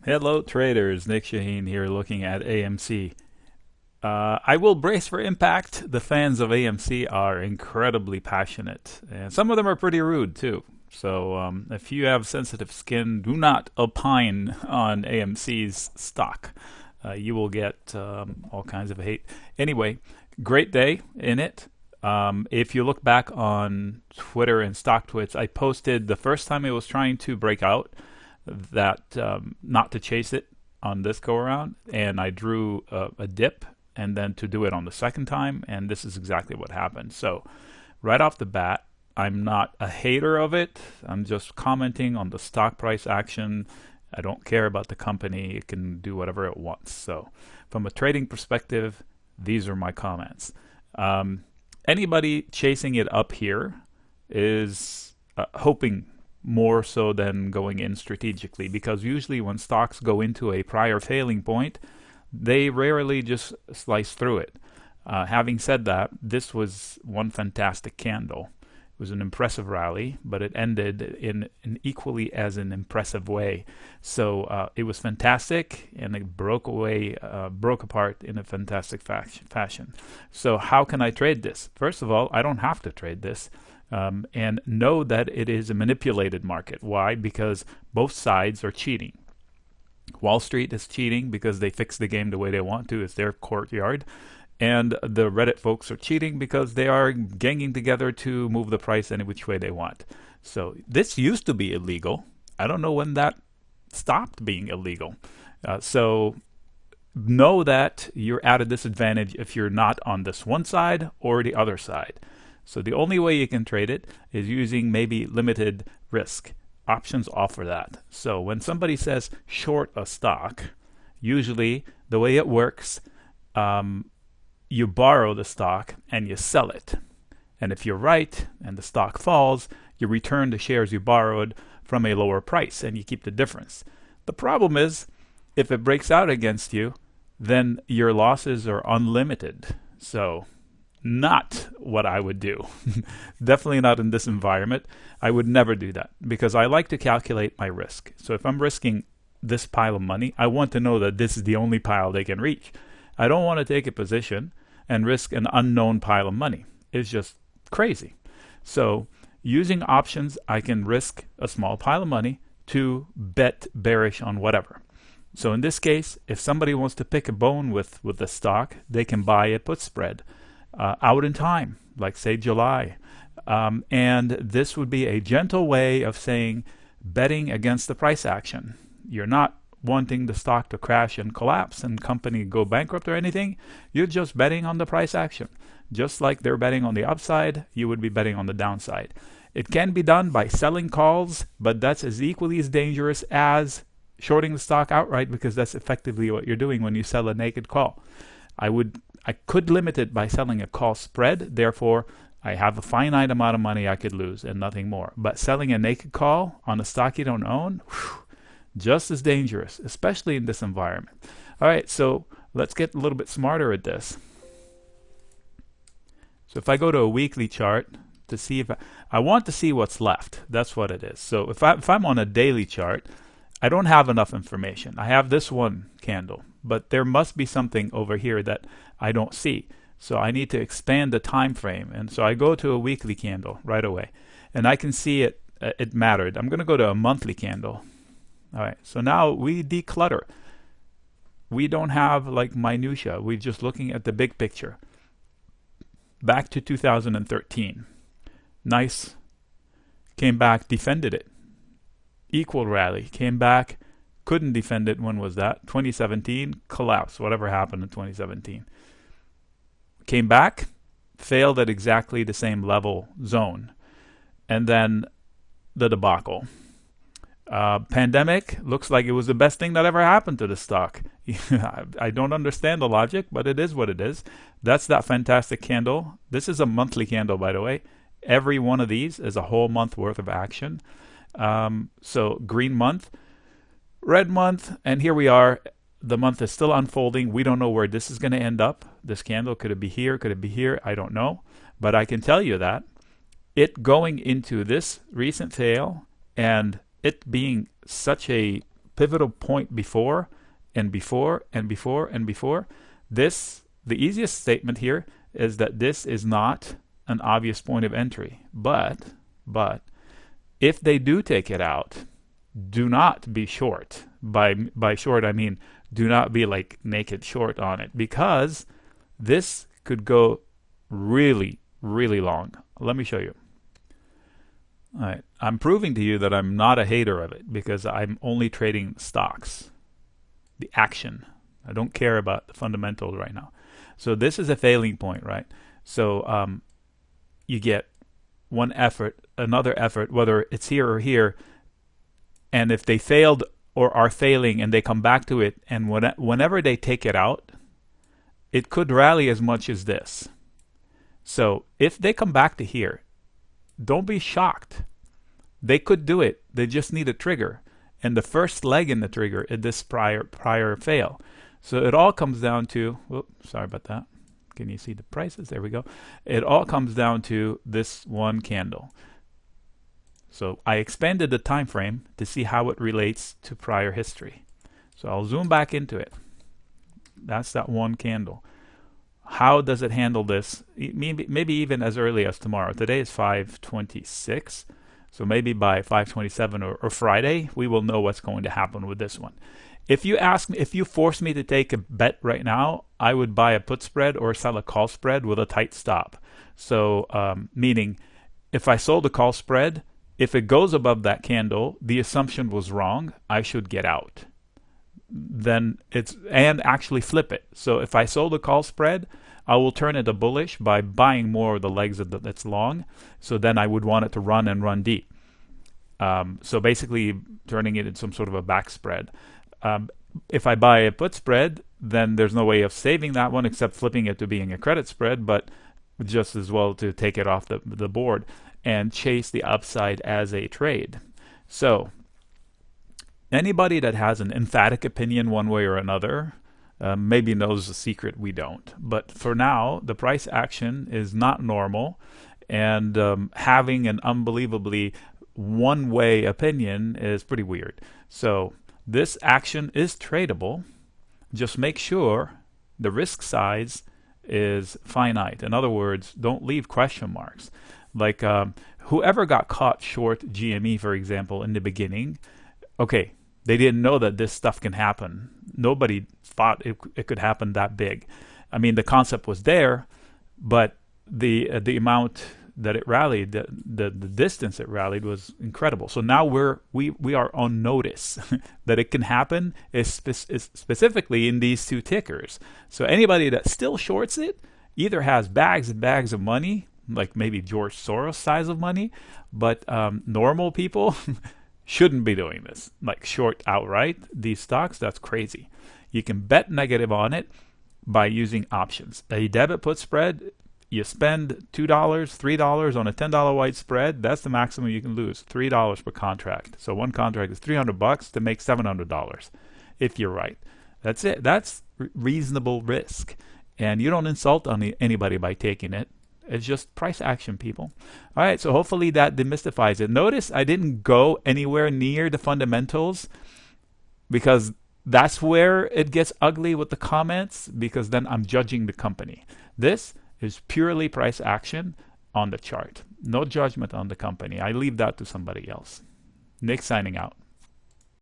Hello traders, Nick Shaheen here looking at AMC. I will brace for impact. The fans of AMC are incredibly passionate, and some of them are pretty rude too. So if you have sensitive skin, do not opine on AMC's stock. You will get all kinds of hate. Anyway, great day in it. If you look back on Twitter and stock twits, I posted the first time it was trying to break out that not to chase it on this go around, and I drew a dip and then to do it on the second time, and this is exactly what happened. So right off the bat, I'm not a hater of it. I'm just commenting on the stock price action. I don't care about the company. It can do whatever it wants. So from a trading perspective, these are my comments. Anybody chasing it up here is hoping more so than going in strategically, because usually when stocks go into a prior failing point, they rarely just slice through it. Having said that, this was one fantastic candle. It was an impressive rally, but it ended in an equally as an impressive way. So it was fantastic, and it broke apart in a fantastic fashion. So how can I trade this? First of all, I don't have to trade this. And know that it is a manipulated market. Why? Because both sides are cheating. Wall Street is cheating because they fix the game the way they want to. It's their courtyard. And the Reddit folks are cheating because they are ganging together to move the price any which way they want. So this used to be illegal. I don't know when that stopped being illegal. So know that you're at a disadvantage if you're not on this one side or the other side. So the only way you can trade it is using maybe limited risk. Options offer that. So when somebody says short a stock, usually the way it works, you borrow the stock and you sell it. And if you're right and the stock falls, you return the shares you borrowed from a lower price and you keep the difference. The problem is, if it breaks out against you, then your losses are unlimited. So not what I would do. Definitely not in this environment. I would never do that because I like to calculate my risk. So if I'm risking this pile of money, I want to know that this is the only pile they can reach. I don't want to take a position and risk an unknown pile of money. It's just crazy. So using options, I can risk a small pile of money to bet bearish on whatever. So in this case, if somebody wants to pick a bone with the stock, they can buy a put spread out in time, like say July. And this would be a gentle way of saying betting against the price action. You're not wanting the stock to crash and collapse and company go bankrupt or anything. You're just betting on the price action. Just like they're betting on the upside, you would be betting on the downside. It can be done by selling calls, but that's as equally as dangerous as shorting the stock outright, because that's effectively what you're doing when you sell a naked call. I could limit it by selling a call spread. Therefore, I have a finite amount of money I could lose and nothing more. But selling a naked call on a stock you don't own, just as dangerous, especially in this environment. All right, so let's get a little bit smarter at this. So if I go to a weekly chart to see if I want to see what's left, that's what it is. So if I'm on a daily chart, I don't have enough information. I have this one candle, but there must be something over here that I don't see. So I need to expand the time frame. And so I go to a weekly candle right away, and I can see it mattered. I'm going to go to a monthly candle. All right, so now we declutter. We don't have like minutia. We're just looking at the big picture. Back to 2013. Nice. Came back, defended it. Equal rally. Came back, couldn't defend it. When was that? 2017. Collapse. Whatever happened in 2017. Came back, failed at exactly the same level zone. And then the debacle. Pandemic looks like it was the best thing that ever happened to the stock. I don't understand the logic, but it is what it is. That's that fantastic candle. This is a monthly candle, by the way. Every one of these is a whole month worth of action. So green month, red month, and here we are. The month is still unfolding. We don't know where this is going to end up. This candle, could it be here? Could it be here? I don't know. But I can tell you that it going into this recent fail and it being such a pivotal point before and before and before and before, this, the easiest statement here is that this is not an obvious point of entry. But if they do take it out, do not be short. By short, I mean do not be like naked short on it, because this could go really, really long. Let me show you. All right, I'm proving to you that I'm not a hater of it because I'm only trading stocks, the action. I don't care about the fundamentals right now. So this is a failing point, right? So you get one effort, another effort, whether it's here or here, and if they failed or are failing and they come back to it, and whenever they take it out, it could rally as much as this. So if they come back to here, don't be shocked. They could do it. They just need a trigger. And the first leg in the trigger is this prior fail. So it all comes down to, whoops, sorry about that. Can you see the prices? There we go. It all comes down to this one candle. So I expanded the time frame to see how it relates to prior history. So I'll zoom back into it. That's that one candle. How does it handle this? Maybe even as early as tomorrow. Today is 5/26. So maybe by 5/27 or Friday, we will know what's going to happen with this one. If you force me to take a bet right now, I would buy a put spread or sell a call spread with a tight stop. So meaning if I sold a call spread, if it goes above that candle, the assumption was wrong, I should get out. Then and actually flip it. So if I sold a call spread, I will turn it to bullish by buying more of the legs that's long. So then I would want it to run and run deep. So basically turning it into some sort of a back spread. If I buy a put spread, then there's no way of saving that one except flipping it to being a credit spread, but just as well to take it off the board and chase the upside as a trade. So anybody that has an emphatic opinion one way or another maybe knows the secret we don't. But for now, the price action is not normal, and having an unbelievably one-way opinion is pretty weird. So this action is tradable. Just make sure the risk size is finite. In other words, don't leave question marks. Like whoever got caught short GME, for example, in the beginning, okay, they didn't know that this stuff can happen. Nobody thought it could happen that big. I mean, the concept was there, but the amount that it rallied, the distance it rallied was incredible. So now we are on notice that it can happen, is specifically in these two tickers. So anybody that still shorts it either has bags and bags of money, like maybe George Soros size of money, but normal people shouldn't be doing this, like short outright these stocks. That's crazy. You can bet negative on it by using options. A debit put spread, you spend $2, $3 on a $10 white spread, that's the maximum you can lose, $3 per contract. So one contract is $300 to make $700 if you're right. That's it. That's reasonable risk. And you don't insult anybody by taking it. It's just price action, people. All right, so hopefully that demystifies it. Notice I didn't go anywhere near the fundamentals because that's where it gets ugly with the comments, because then I'm judging the company. This is purely price action on the chart. No judgment on the company. I leave that to somebody else. Nick signing out.